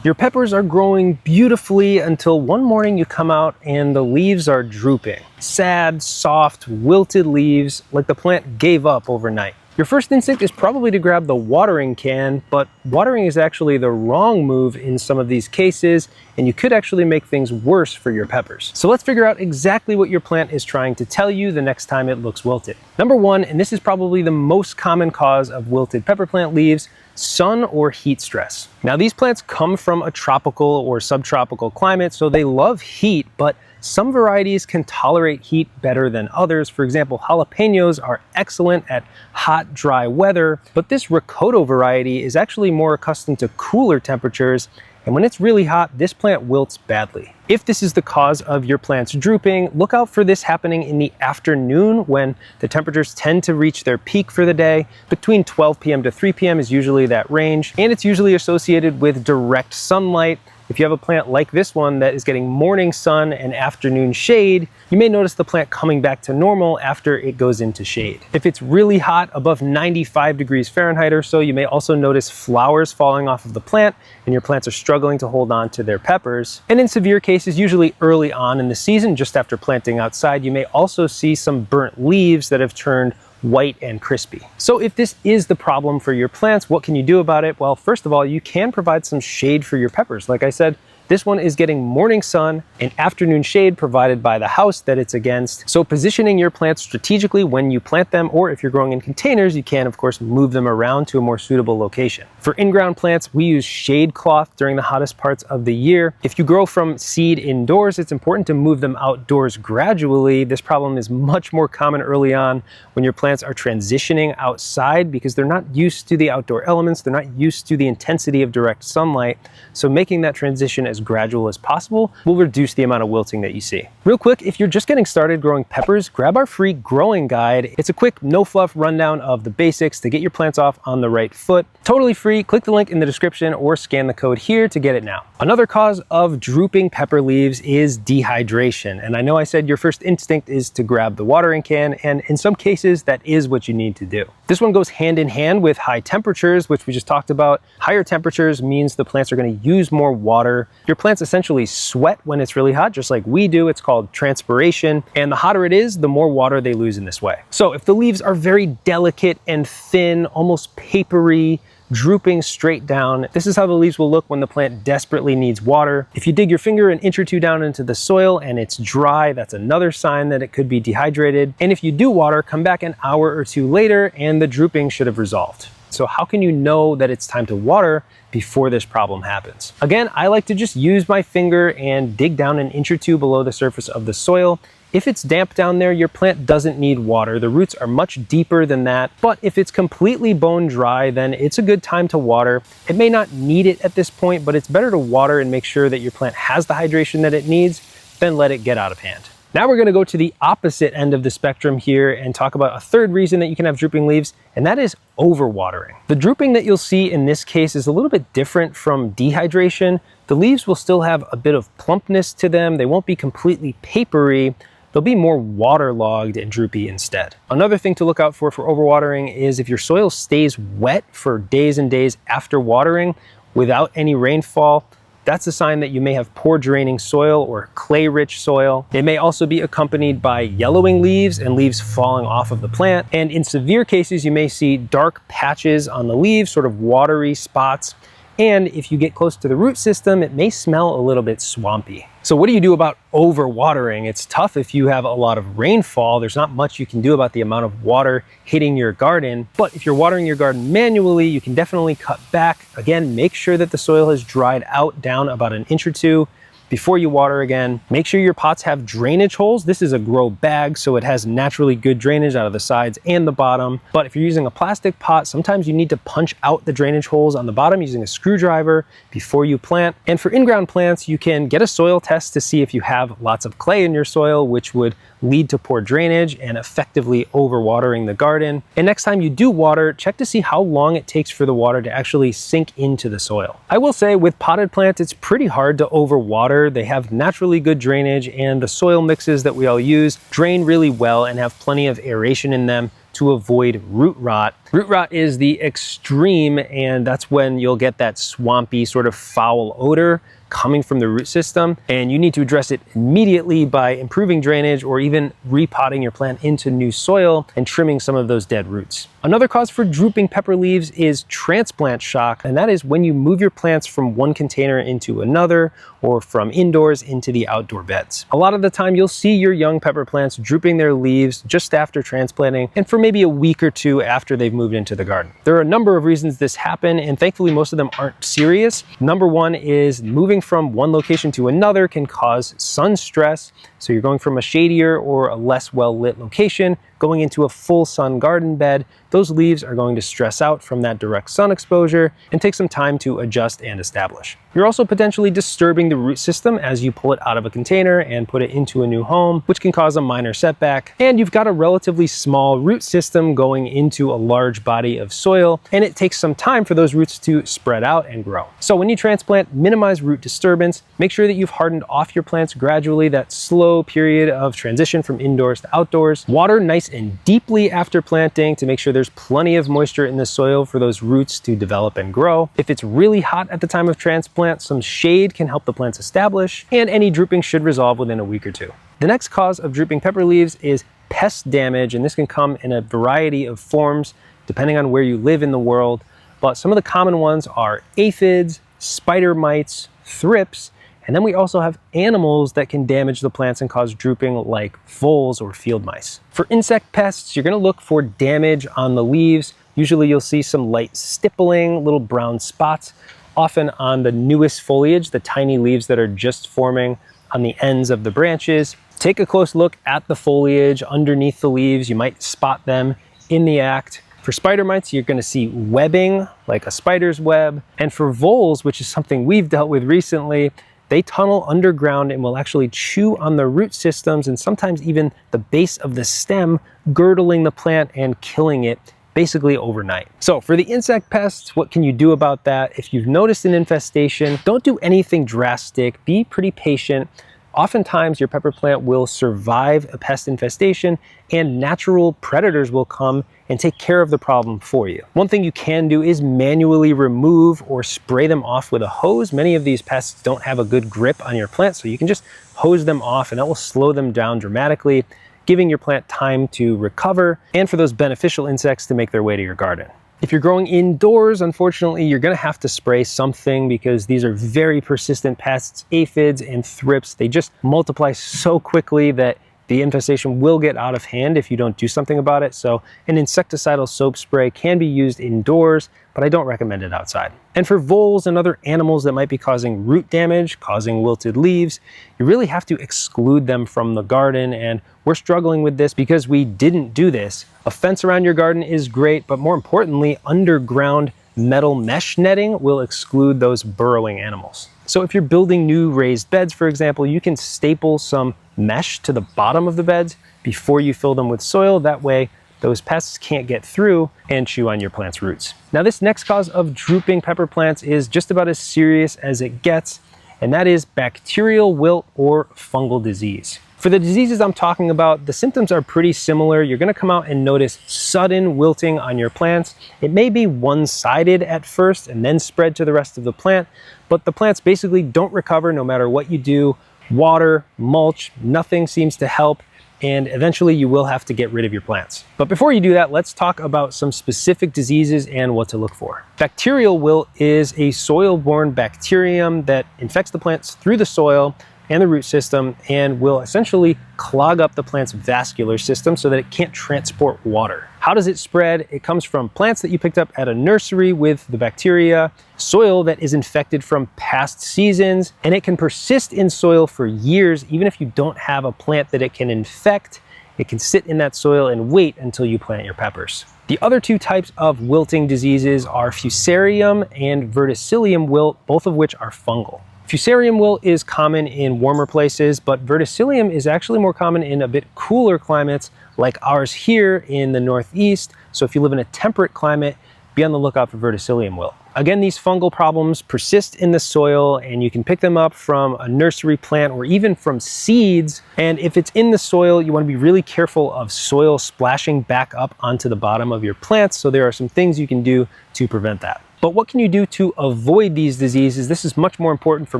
Your peppers are growing beautifully until one morning you come out and the leaves are drooping. Sad, soft, wilted leaves, like the plant gave up overnight. Your first instinct is probably to grab the watering can, but watering is actually the wrong move in some of these cases, and you could actually make things worse for your peppers. So let's figure out exactly what your plant is trying to tell you the next time it looks wilted. Number one, and this is probably the most common cause of wilted pepper plant leaves, sun or heat stress. Now these plants come from a tropical or subtropical climate, so they love heat, but some varieties can tolerate heat better than others. For example, jalapenos are excellent at hot, dry weather, but this ricotta variety is actually more accustomed to cooler temperatures, and when it's really hot, this plant wilts badly. If this is the cause of your plant's drooping, look out for this happening in the afternoon when the temperatures tend to reach their peak for the day. Between 12 p.m. to 3 p.m. is usually that range, and it's usually associated with direct sunlight. If you have a plant like this one that is getting morning sun and afternoon shade, you may notice the plant coming back to normal after it goes into shade. If it's really hot, above 95 degrees Fahrenheit or so, you may also notice flowers falling off of the plant and your plants are struggling to hold on to their peppers. And in severe cases, usually early on in the season, just after planting outside, you may also see some burnt leaves that have turned white and crispy. So if this is the problem for your plants, what can you do about it? Well, first of all, you can provide some shade for your peppers. Like I said, this one is getting morning sun and afternoon shade provided by the house that it's against. So positioning your plants strategically when you plant them, or if you're growing in containers, you can of course move them around to a more suitable location. For in-ground plants, we use shade cloth during the hottest parts of the year. If you grow from seed indoors, it's important to move them outdoors gradually. This problem is much more common early on when your plants are transitioning outside because they're not used to the outdoor elements, they're not used to the intensity of direct sunlight. So making that transition as gradual as possible will reduce the amount of wilting that you see. Real quick, if you're just getting started growing peppers, grab our free growing guide. It's a quick, no fluff rundown of the basics to get your plants off on the right foot. Totally free. Click the link in the description or scan the code here to get it now. Another cause of drooping pepper leaves is dehydration. And I know I said your first instinct is to grab the watering can, and in some cases that is what you need to do. This one goes hand in hand with high temperatures, which we just talked about. Higher temperatures means the plants are going to use more water. Your plants essentially sweat when it's really hot, just like we do. It's called transpiration. And the hotter it is, the more water they lose in this way. So if the leaves are very delicate and thin, almost papery, drooping straight down, this is how the leaves will look when the plant desperately needs water. If you dig your finger an inch or two down into the soil and it's dry, that's another sign that it could be dehydrated. And if you do water, come back an hour or two later and the drooping should have resolved. So how can you know that it's time to water before this problem happens? Again, I like to just use my finger and dig down an inch or two below the surface of the soil. If it's damp down there, your plant doesn't need water. The roots are much deeper than that. But if it's completely bone dry, then it's a good time to water. It may not need it at this point, but it's better to water and make sure that your plant has the hydration that it needs than let it get out of hand. Now we're going to go to the opposite end of the spectrum here and talk about a third reason that you can have drooping leaves, and that is overwatering. The drooping that you'll see in this case is a little bit different from dehydration. The leaves will still have a bit of plumpness to them. They won't be completely papery. They'll be more waterlogged and droopy instead. Another thing to look out for overwatering is if your soil stays wet for days and days after watering without any rainfall. That's a sign that you may have poor draining soil or clay-rich soil. It may also be accompanied by yellowing leaves and leaves falling off of the plant. And in severe cases, you may see dark patches on the leaves, sort of watery spots. And if you get close to the root system, it may smell a little bit swampy. So what do you do about overwatering? It's tough if you have a lot of rainfall. There's not much you can do about the amount of water hitting your garden. But if you're watering your garden manually, you can definitely cut back. Again, make sure that the soil has dried out down about an inch or two before you water again. Make sure your pots have drainage holes. This is a grow bag, so it has naturally good drainage out of the sides and the bottom. But if you're using a plastic pot, sometimes you need to punch out the drainage holes on the bottom using a screwdriver before you plant. And for in-ground plants, you can get a soil test to see if you have lots of clay in your soil, which would lead to poor drainage and effectively overwatering the garden. And next time you do water, check to see how long it takes for the water to actually sink into the soil. I will say with potted plants, it's pretty hard to overwater. They have naturally good drainage, and the soil mixes that we all use drain really well and have plenty of aeration in them to avoid root rot. Root rot is the extreme, and that's when you'll get that swampy sort of foul odor coming from the root system, and you need to address it immediately by improving drainage or even repotting your plant into new soil and trimming some of those dead roots. Another cause for drooping pepper leaves is transplant shock, and that is when you move your plants from one container into another or from indoors into the outdoor beds. A lot of the time you'll see your young pepper plants drooping their leaves just after transplanting and for maybe a week or two after they've moved into the garden. There are a number of reasons this happen, and thankfully most of them aren't serious. Number one is moving from one location to another can cause sun stress. So you're going from a shadier or a less well-lit location, going into a full sun garden bed. Those leaves are going to stress out from that direct sun exposure and take some time to adjust and establish. You're also potentially disturbing the root system as you pull it out of a container and put it into a new home, which can cause a minor setback. And you've got a relatively small root system going into a large body of soil, and it takes some time for those roots to spread out and grow. So when you transplant, minimize root disturbance. Make sure that you've hardened off your plants gradually, that slow period of transition from indoors to outdoors. Water nice and deeply after planting to make sure there's plenty of moisture in the soil for those roots to develop and grow. If it's really hot at the time of transplant, some shade can help the plants establish, and any drooping should resolve within a week or two. The next cause of drooping pepper leaves is pest damage, and this can come in a variety of forms depending on where you live in the world, but some of the common ones are aphids, spider mites, thrips, and then we also have animals that can damage the plants and cause drooping, like voles or field mice. For insect pests, you're going to look for damage on the leaves. Usually you'll see some light stippling, little brown spots, often on the newest foliage, the tiny leaves that are just forming on the ends of the branches. Take a close look at the foliage underneath the leaves. You might spot them in the act. For spider mites, you're going to see webbing, like a spider's web. And for voles, which is something we've dealt with recently, they tunnel underground and will actually chew on the root systems and sometimes even the base of the stem, girdling the plant and killing it basically overnight. So for the insect pests, what can you do about that? If you've noticed an infestation, don't do anything drastic. Be pretty patient. Oftentimes your pepper plant will survive a pest infestation and natural predators will come and take care of the problem for you. One thing you can do is manually remove or spray them off with a hose. Many of these pests don't have a good grip on your plant, so you can just hose them off and that will slow them down dramatically, giving your plant time to recover and for those beneficial insects to make their way to your garden. If you're growing indoors, unfortunately, you're gonna have to spray something because these are very persistent pests. Aphids and thrips, they just multiply so quickly that the infestation will get out of hand if you don't do something about it. So an insecticidal soap spray can be used indoors, but I don't recommend it outside. And for voles and other animals that might be causing root damage, causing wilted leaves, you really have to exclude them from the garden. And we're struggling with this because we didn't do this. A fence around your garden is great, but more importantly, underground metal mesh netting will exclude those burrowing animals. So if you're building new raised beds, for example, you can staple some mesh to the bottom of the beds before you fill them with soil. That way, those pests can't get through and chew on your plant's roots. Now, this next cause of drooping pepper plants is just about as serious as it gets, and that is bacterial wilt or fungal disease. For the diseases I'm talking about, the symptoms are pretty similar. You're gonna come out and notice sudden wilting on your plants. It may be one-sided at first and then spread to the rest of the plant, but the plants basically don't recover no matter what you do. Water, mulch, nothing seems to help, and eventually you will have to get rid of your plants. But before you do that, let's talk about some specific diseases and what to look for. Bacterial wilt is a soil-borne bacterium that infects the plants through the soil and the root system and will essentially clog up the plant's vascular system so that it can't transport water. How does it spread? It comes from plants that you picked up at a nursery with the bacteria, soil that is infected from past seasons, and it can persist in soil for years. Even if you don't have a plant that it can infect, it can sit in that soil and wait until you plant your peppers. The other two types of wilting diseases are Fusarium and Verticillium wilt, both of which are fungal. Fusarium wilt is common in warmer places, but Verticillium is actually more common in a bit cooler climates like ours here in the Northeast. So if you live in a temperate climate, be on the lookout for Verticillium wilt. Again, these fungal problems persist in the soil, and you can pick them up from a nursery plant or even from seeds. And if it's in the soil, you want to be really careful of soil splashing back up onto the bottom of your plants. So there are some things you can do to prevent that. But what can you do to avoid these diseases? This is much more important for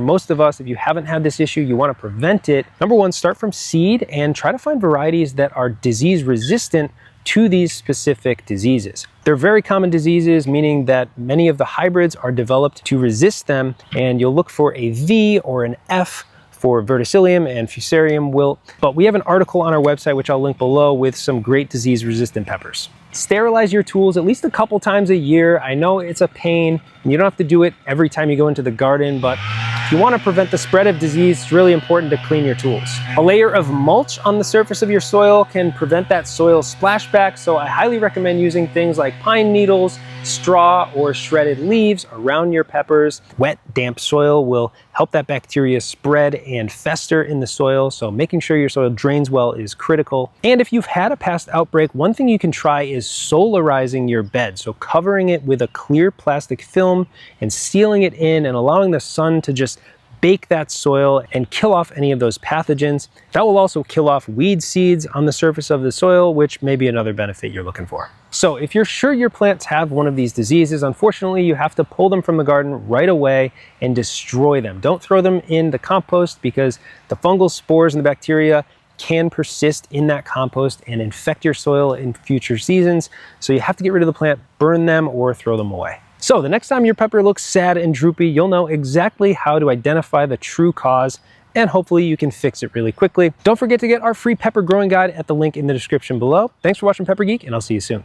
most of us. If you haven't had this issue, you want to prevent it. Number one, start from seed and try to find varieties that are disease resistant to these specific diseases. They're very common diseases, meaning that many of the hybrids are developed to resist them, and you'll look for a V or an F for verticillium and fusarium wilt. But we have an article on our website, which I'll link below, with some great disease-resistant peppers. Sterilize your tools at least a couple times a year. I know it's a pain, and you don't have to do it every time you go into the garden, but if you want to prevent the spread of disease, it's really important to clean your tools. A layer of mulch on the surface of your soil can prevent that soil splashback, so I highly recommend using things like pine needles, straw, or shredded leaves around your peppers. Wet, damp soil will help that bacteria spread and fester in the soil, so making sure your soil drains well is critical. And if you've had a past outbreak, one thing you can try is solarizing your bed, so covering it with a clear plastic film and sealing it in and allowing the sun to just bake that soil and kill off any of those pathogens. That will also kill off weed seeds on the surface of the soil, which may be another benefit you're looking for. So if you're sure your plants have one of these diseases, unfortunately, you have to pull them from the garden right away and destroy them. Don't throw them in the compost, because the fungal spores and the bacteria can persist in that compost and infect your soil in future seasons. So you have to get rid of the plant, burn them, or throw them away. So the next time your pepper looks sad and droopy, you'll know exactly how to identify the true cause, and hopefully you can fix it really quickly. Don't forget to get our free pepper growing guide at the link in the description below. Thanks for watching Pepper Geek, and I'll see you soon.